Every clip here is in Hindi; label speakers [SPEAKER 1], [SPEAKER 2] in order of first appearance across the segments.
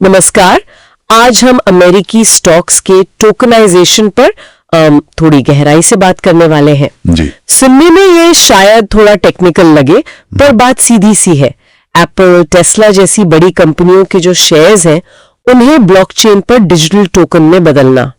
[SPEAKER 1] नमस्कार। आज हम अमेरिकी स्टॉक्स के टोकनाइजेशन पर थोड़ी गहराई से बात करने वाले हैं।
[SPEAKER 2] जी।
[SPEAKER 1] सुनने में ये शायद थोड़ा टेक्निकल लगे, पर बात सीधी सी है। एप्पल, टेस्ला जैसी बड़ी कंपनियों के जो शेयर्स हैं, उन्हें ब्लॉकचेन पर डिजिटल टोकन में बदलना।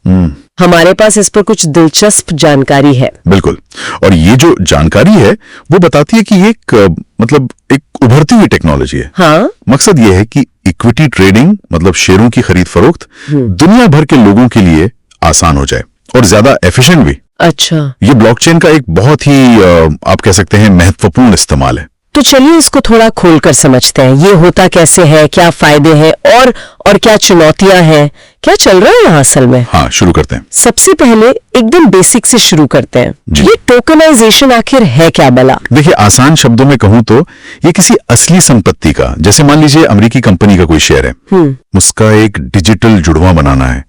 [SPEAKER 1] हमारे पास इस पर कुछ दिलचस्प जानकारी है।
[SPEAKER 2] बिल्कुल। और ये जो जानकारी है वो बताती है कि ये एक उभरती हुई टेक्नोलॉजी है।
[SPEAKER 1] हाँ?
[SPEAKER 2] मकसद ये है कि इक्विटी ट्रेडिंग मतलब शेयरों की खरीद फरोख्त दुनिया भर के लोगों के लिए आसान हो जाए और ज्यादा एफिशिएंट भी।
[SPEAKER 1] अच्छा।
[SPEAKER 2] ये ब्लॉकचेन का एक बहुत ही आप कह सकते हैं महत्वपूर्ण इस्तेमाल है।
[SPEAKER 1] तो चलिए इसको थोड़ा खोलकर समझते हैं। ये होता कैसे है, क्या फायदे हैं और क्या चुनौतियां हैं, क्या चल रहा है यहाँ असल में।
[SPEAKER 2] हाँ, शुरू करते हैं।
[SPEAKER 1] सबसे पहले एकदम बेसिक से शुरू करते हैं। ये टोकनाइजेशन आखिर है क्या भला?
[SPEAKER 2] देखिए, आसान शब्दों में कहूं तो ये किसी असली संपत्ति का, जैसे मान लीजिए अमेरिकी कंपनी का कोई शेयर है, उसका एक डिजिटल जुड़वा बनाना है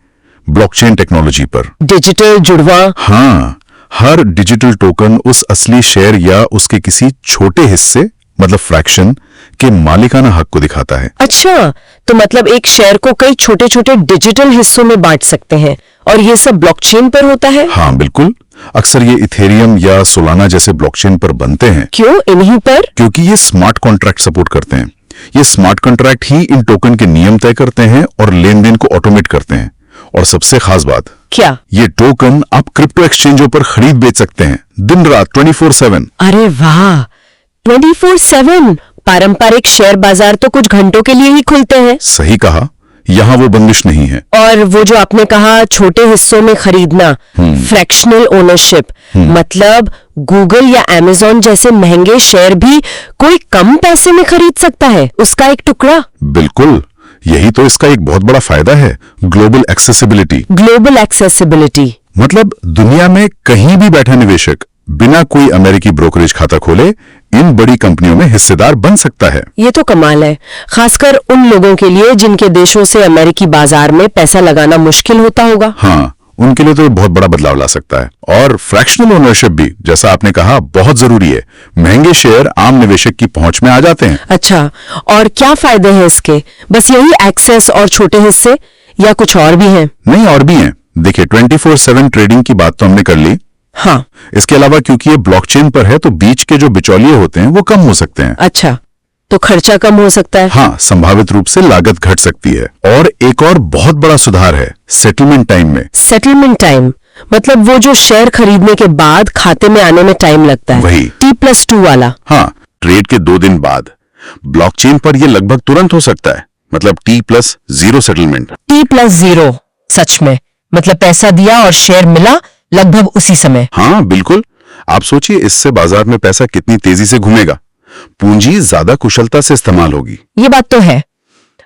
[SPEAKER 2] ब्लॉकचेन टेक्नोलॉजी पर।
[SPEAKER 1] डिजिटल जुड़वा?
[SPEAKER 2] हाँ, हर डिजिटल टोकन उस असली शेयर या उसके किसी छोटे हिस्से मतलब फ्रैक्शन के मालिकाना हक को दिखाता है।
[SPEAKER 1] अच्छा, तो मतलब एक शेयर को कई छोटे छोटे डिजिटल हिस्सों में बांट सकते हैं और ये सब ब्लॉकचेन पर होता है?
[SPEAKER 2] हाँ बिल्कुल। अक्सर ये इथेरियम या सोलाना जैसे ब्लॉकचेन पर बनते हैं।
[SPEAKER 1] क्यों इन्हीं पर?
[SPEAKER 2] क्योंकि ये स्मार्ट कॉन्ट्रैक्ट सपोर्ट करते हैं। ये स्मार्ट कॉन्ट्रैक्ट ही इन टोकन के नियम तय करते हैं और लेन देन को ऑटोमेट करते हैं। और सबसे खास बात
[SPEAKER 1] क्या?
[SPEAKER 2] ये टोकन आप क्रिप्टो एक्सचेंजों पर खरीद बेच सकते हैं दिन रात 24/7।
[SPEAKER 1] अरे वाह, 24/7। पारंपरिक शेयर बाजार तो कुछ घंटों के लिए ही खुलते हैं।
[SPEAKER 2] सही कहा, यहाँ वो बंदिश नहीं है।
[SPEAKER 1] और वो जो आपने कहा छोटे हिस्सों में खरीदना, फ्रैक्शनल ओनरशिप, मतलब गूगल या अमेज़न जैसे महंगे शेयर भी कोई कम पैसे में खरीद सकता है, उसका एक टुकड़ा।
[SPEAKER 2] बिल्कुल, यही तो इसका एक बहुत बड़ा फायदा है, ग्लोबल एक्सेसिबिलिटी।
[SPEAKER 1] ग्लोबल एक्सेसिबिलिटी
[SPEAKER 2] मतलब दुनिया में कहीं भी बैठा निवेशक बिना कोई अमेरिकी ब्रोकरेज खाता खोले इन बड़ी कंपनियों में हिस्सेदार बन सकता है।
[SPEAKER 1] ये तो कमाल है, खासकर उन लोगों के लिए जिनके देशों से अमेरिकी बाजार में पैसा लगाना मुश्किल होता होगा।
[SPEAKER 2] हाँ, उनके लिए तो बहुत बड़ा बदलाव ला सकता है। और फ्रैक्शनल ओनरशिप भी, जैसा आपने कहा, बहुत जरूरी है। महंगे शेयर आम निवेशक की पहुंच में आ जाते हैं।
[SPEAKER 1] अच्छा, और क्या फायदे हैं इसके? बस यही एक्सेस और छोटे हिस्से, या कुछ और भी हैं?
[SPEAKER 2] नहीं, और भी हैं। देखिए, 24/7 ट्रेडिंग की बात तो हमने कर ली।
[SPEAKER 1] हाँ।
[SPEAKER 2] इसके अलावा क्योंकि ये ब्लॉकचेन पर है तो बीच के जो बिचौलिए होते हैं वो कम हो सकते हैं।
[SPEAKER 1] अच्छा, तो खर्चा कम हो सकता है?
[SPEAKER 2] हाँ, संभावित रूप से लागत घट सकती है। और एक और बहुत बड़ा सुधार है सेटलमेंट टाइम में।
[SPEAKER 1] सेटलमेंट टाइम मतलब वो जो शेयर खरीदने के बाद खाते में आने में टाइम लगता है,
[SPEAKER 2] वही
[SPEAKER 1] T+2 वाला।
[SPEAKER 2] हाँ, ट्रेड के 2 दिन बाद। ब्लॉकचेन पर यह लगभग तुरंत हो सकता है, मतलब T+0 सेटलमेंट।
[SPEAKER 1] T+0 सच में? मतलब पैसा दिया और शेयर मिला लगभग उसी समय?
[SPEAKER 2] हाँ बिल्कुल। आप सोचिए, इससे बाजार में पैसा कितनी तेजी से घूमेगा, पूंजी ज्यादा कुशलता से इस्तेमाल होगी।
[SPEAKER 1] ये बात तो है।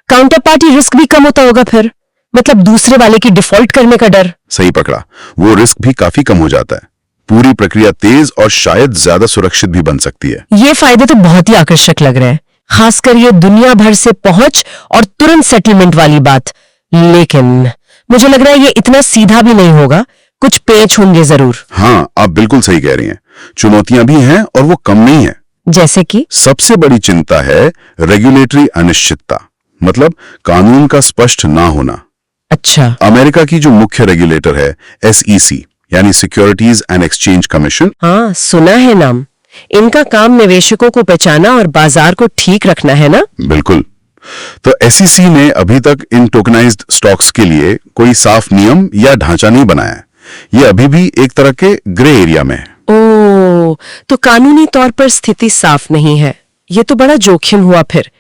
[SPEAKER 1] काउंटर पार्टी रिस्क भी कम होता होगा फिर, मतलब दूसरे वाले की डिफॉल्ट करने का डर।
[SPEAKER 2] सही पकड़ा, वो रिस्क भी काफी कम हो जाता है। पूरी प्रक्रिया तेज और शायद ज्यादा सुरक्षित भी बन सकती है।
[SPEAKER 1] ये फायदे तो बहुत ही आकर्षक लग रहे हैं, खासकर ये दुनिया भर से पहुंच और तुरंत सेटलमेंट वाली बात। लेकिन मुझे लग रहा है ये इतना सीधा भी नहीं होगा, कुछ पेच होंगे जरूर।
[SPEAKER 2] हाँ, आप बिल्कुल सही कह रही हैं। चुनौतियां भी हैं और वो कम नहीं है।
[SPEAKER 1] जैसे कि? सबसे
[SPEAKER 2] बड़ी चिंता है रेगुलेटरी अनिश्चितता, मतलब कानून का स्पष्ट ना होना।
[SPEAKER 1] अच्छा।
[SPEAKER 2] अमेरिका की जो मुख्य रेगुलेटर है SEC यानी सिक्योरिटीज एंड एक्सचेंज कमीशन।
[SPEAKER 1] हाँ, सुना है नाम। इनका काम निवेशकों को पहचाना और बाजार को ठीक रखना है ना?
[SPEAKER 2] बिल्कुल। तो SEC ने अभी तक इन टोकनाइज्ड स्टॉक्स के लिए कोई साफ नियम या ढांचा नहीं बनाया है। ये अभी भी एक तरह के ग्रे एरिया में है।
[SPEAKER 1] ओह, तो कानूनी तौर पर स्थिति साफ नहीं है। ये तो बड़ा जोखिम हुआ फिर।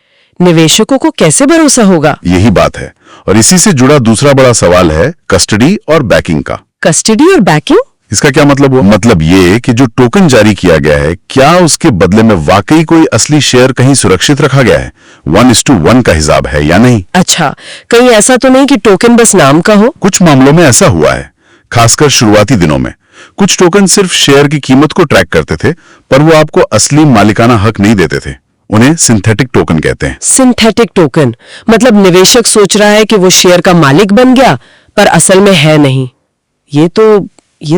[SPEAKER 1] निवेशकों को कैसे भरोसा होगा?
[SPEAKER 2] यही बात है। और इसी से जुड़ा दूसरा बड़ा सवाल है कस्टडी और बैकिंग का।
[SPEAKER 1] कस्टडी और बैकिंग?
[SPEAKER 2] इसका क्या मतलब हुआ? मतलब ये कि जो टोकन जारी किया गया है, क्या उसके बदले में वाकई कोई असली शेयर कहीं सुरक्षित रखा गया है? 1:1 का हिसाब है या नहीं?
[SPEAKER 1] अच्छा, कहीं ऐसा तो नहीं कि टोकन बस नाम का हो?
[SPEAKER 2] कुछ मामलों में ऐसा हुआ है, खासकर शुरुआती दिनों में। कुछ टोकन सिर्फ शेयर की कीमत को ट्रैक करते थे, पर वो आपको असली मालिकाना हक नहीं देते थे। उन्हें सिंथेटिक टोकन कहते हैं।
[SPEAKER 1] सिंथेटिक टोकन मतलब निवेशक सोच रहा है कि वो शेयर का मालिक बन गया, पर असल में है नहीं। ये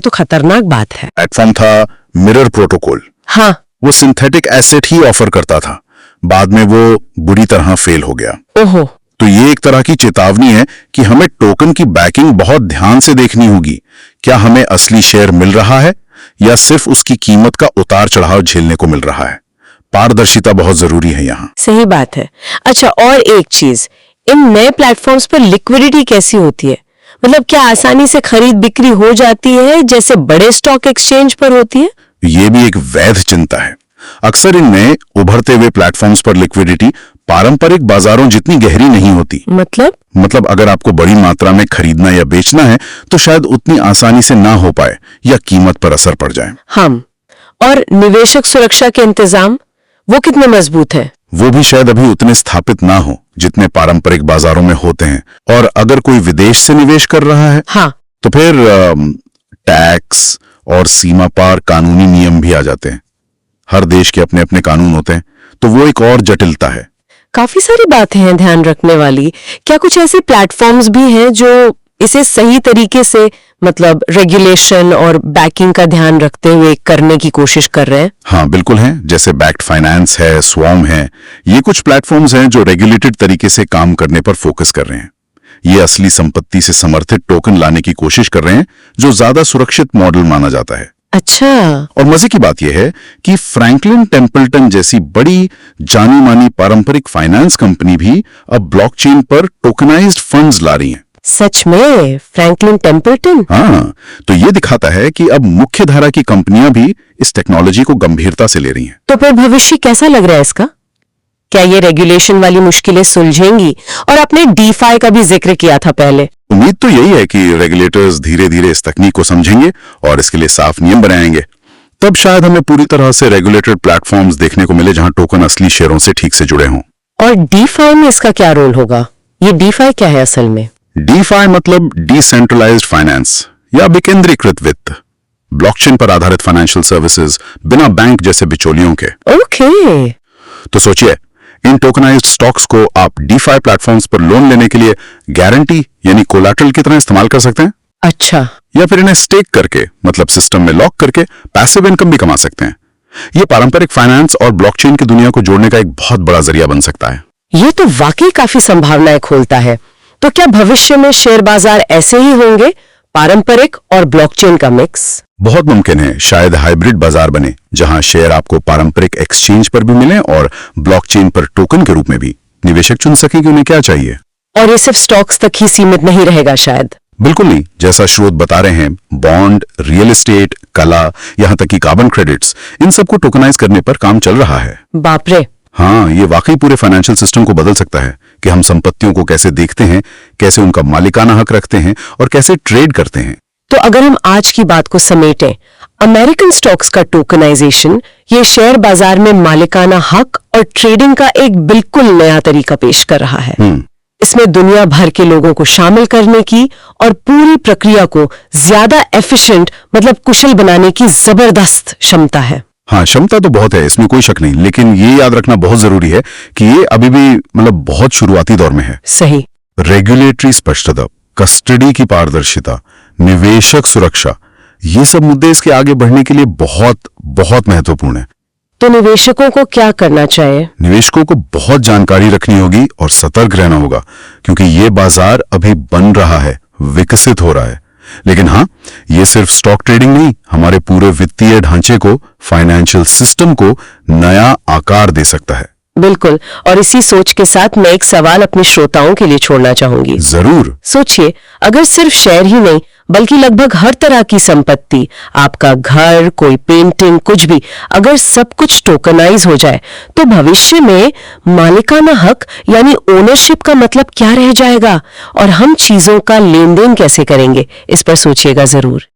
[SPEAKER 1] तो खतरनाक बात है।
[SPEAKER 2] प्लेटफॉर्म था मिरर प्रोटोकॉल।
[SPEAKER 1] हाँ,
[SPEAKER 2] वो सिंथेटिक एसेट ही ऑफर करता था। बाद में वो बुरी तरह फेल हो गया।
[SPEAKER 1] ओहो,
[SPEAKER 2] तो ये एक तरह की चेतावनी है कि हमें टोकन की बैकिंग बहुत ध्यान से देखनी होगी। क्या हमें असली शेयर मिल रहा है या सिर्फ उसकी कीमत का उतार चढ़ाव झेलने को मिल रहा है? पारदर्शिता बहुत जरूरी है यहाँ।
[SPEAKER 1] सही बात है। अच्छा, और एक चीज, इन नए प्लेटफॉर्म्स पर लिक्विडिटी कैसी होती है? मतलब क्या आसानी से खरीद बिक्री हो जाती है जैसे बड़े स्टॉक एक्सचेंज पर होती है?
[SPEAKER 2] ये भी एक वैध चिंता है। अक्सर इन नए उभरते हुए प्लेटफॉर्म्स पर लिक्विडिटी पारंपरिक बाजारों जितनी गहरी नहीं होती। मतलब अगर आपको बड़ी मात्रा में खरीदना या बेचना है तो शायद उतनी आसानी से ना हो पाए या कीमत पर असर पड़ जाए।
[SPEAKER 1] हम और निवेशक सुरक्षा के इंतजाम वो कितने मजबूत है?
[SPEAKER 2] वो भी शायद अभी उतने स्थापित ना हो जितने पारंपरिक बाजारों में होते हैं। और अगर कोई विदेश से निवेश कर रहा है
[SPEAKER 1] हाँ,
[SPEAKER 2] तो फिर टैक्स और सीमा पार कानूनी नियम भी आ जाते हैं। हर देश के अपने अपने कानून होते हैं, तो वो एक और जटिलता है।
[SPEAKER 1] काफी सारी बातें हैं ध्यान रखने वाली। क्या कुछ ऐसे प्लेटफॉर्म्स भी हैं जो इसे सही तरीके से मतलब रेगुलेशन और बैकिंग का ध्यान रखते हुए करने की कोशिश कर रहे हैं?
[SPEAKER 2] हाँ बिल्कुल हैं, जैसे बैक्ड फाइनेंस है, स्वार्म है। ये कुछ प्लेटफॉर्म्स हैं जो रेगुलेटेड तरीके से काम करने पर फोकस कर रहे हैं। ये असली संपत्ति से समर्थित टोकन लाने की कोशिश कर रहे हैं जो ज्यादा सुरक्षित मॉडल माना जाता है।
[SPEAKER 1] अच्छा।
[SPEAKER 2] और मजे की बात यह है कि फ्रैंकलिन टेम्पल्टन जैसी बड़ी जानी मानी पारंपरिक फाइनेंस कंपनी भी अब ब्लॉकचेन पर टोकनाइज्ड फंड्स ला रही हैं।
[SPEAKER 1] सच में? Franklin Templeton?
[SPEAKER 2] हाँ, तो ये दिखाता है कि अब मुख्य धारा की कंपनियां भी इस टेक्नोलॉजी को गंभीरता से ले रही हैं।
[SPEAKER 1] तो फिर भविष्य कैसा लग रहा है इसका? क्या ये रेगुलेशन वाली मुश्किलें सुलझेंगी? और आपने डीफाई का भी जिक्र किया था पहले।
[SPEAKER 2] उम्मीद तो यही है कि रेगुलेटर्स धीरे धीरे इस तकनीक को समझेंगे और इसके लिए साफ नियम बनाएंगे। तब शायद हमें पूरी तरह से रेगुलेटेड प्लेटफॉर्म्स देखने को मिले जहां टोकन असली शेयरों से ठीक से जुड़े हों।
[SPEAKER 1] और डीफाई में इसका क्या रोल होगा? ये डीफाई क्या है असल में?
[SPEAKER 2] डीफाई मतलब डिसेंट्रलाइज्ड फाइनेंस या विकेंद्रीकृत वित्त। ब्लॉकचेन पर आधारित फाइनेंशियल सर्विसेज बिना बैंक जैसे बिचौलियों के।
[SPEAKER 1] ओके।
[SPEAKER 2] तो सोचिए, इन टोकनाइज्ड स्टॉक्स को आप डीफाई प्लेटफॉर्म्स पर लोन लेने के लिए गारंटी यानी कोलैटरल की तरह इस्तेमाल कर सकते हैं।
[SPEAKER 1] अच्छा।
[SPEAKER 2] या फिर इन्हें स्टेक करके मतलब सिस्टम में लॉक करके पैसिव इनकम भी कमा सकते हैं। ये पारंपरिक फाइनेंस और ब्लॉकचेन की दुनिया को जोड़ने का एक बहुत बड़ा जरिया बन सकता है।
[SPEAKER 1] ये तो वाकई काफी संभावनाएं खोलता है। तो क्या भविष्य में शेयर बाजार ऐसे ही होंगे, पारंपरिक और ब्लॉकचेन का मिक्स?
[SPEAKER 2] बहुत मुमकिन है, शायद हाइब्रिड बाजार बने जहां शेयर आपको पारंपरिक एक्सचेंज पर भी मिले और ब्लॉकचेन पर टोकन के रूप में भी। निवेशक चुन सके कि उन्हें क्या चाहिए।
[SPEAKER 1] और ये सिर्फ स्टॉक्स तक ही सीमित नहीं रहेगा शायद?
[SPEAKER 2] बिल्कुल नहीं, जैसा स्रोत बता रहे हैं, बॉन्ड, रियल एस्टेट, कला, यहां तक कि कार्बन क्रेडिट्स, इन सबको टोकनाइज करने पर काम चल रहा है।
[SPEAKER 1] बाप रे।
[SPEAKER 2] हाँ, ये वाकई पूरे फाइनेंशियल सिस्टम को बदल सकता है कि हम संपत्तियों को कैसे देखते हैं, कैसे उनका मालिकाना हक रखते हैं और कैसे ट्रेड करते हैं।
[SPEAKER 1] तो अगर हम आज की बात को समेटें, अमेरिकन स्टॉक्स का टोकनाइजेशन ये शेयर बाजार में मालिकाना हक और ट्रेडिंग का एक बिल्कुल नया तरीका पेश कर रहा है। इसमें दुनिया भर के लोगों को शामिल करने की और पूरी प्रक्रिया को ज्यादा एफिशिएंट मतलब कुशल बनाने की जबरदस्त क्षमता है।
[SPEAKER 2] हाँ, क्षमता तो बहुत है, इसमें कोई शक नहीं, लेकिन ये याद रखना बहुत जरूरी है कि ये अभी भी मतलब बहुत शुरुआती दौर में है।
[SPEAKER 1] सही।
[SPEAKER 2] रेगुलेटरी स्पष्टता, कस्टडी की पारदर्शिता, निवेशक सुरक्षा, ये सब मुद्दे इसके आगे बढ़ने के लिए बहुत बहुत महत्वपूर्ण है।
[SPEAKER 1] तो निवेशकों को क्या करना चाहिए?
[SPEAKER 2] निवेशकों को बहुत जानकारी रखनी होगी और सतर्क रहना होगा, क्योंकि ये बाजार अभी बन रहा है, विकसित हो रहा है। लेकिन हाँ, ये सिर्फ स्टॉक ट्रेडिंग नहीं, हमारे पूरे वित्तीय ढांचे को, फाइनेंशियल सिस्टम को नया आकार दे सकता है।
[SPEAKER 1] बिल्कुल। और इसी सोच के साथ मैं एक सवाल अपने श्रोताओं के लिए छोड़ना चाहूंगी।
[SPEAKER 2] जरूर।
[SPEAKER 1] सोचिए, अगर सिर्फ शेयर ही नहीं बल्कि लगभग हर तरह की संपत्ति, आपका घर, कोई पेंटिंग, कुछ भी, अगर सब कुछ टोकनाइज हो जाए तो भविष्य में मालिकाना हक यानी ओनरशिप का मतलब क्या रह जाएगा और हम चीजों का लेन देन कैसे करेंगे? इस पर सोचिएगा जरूर।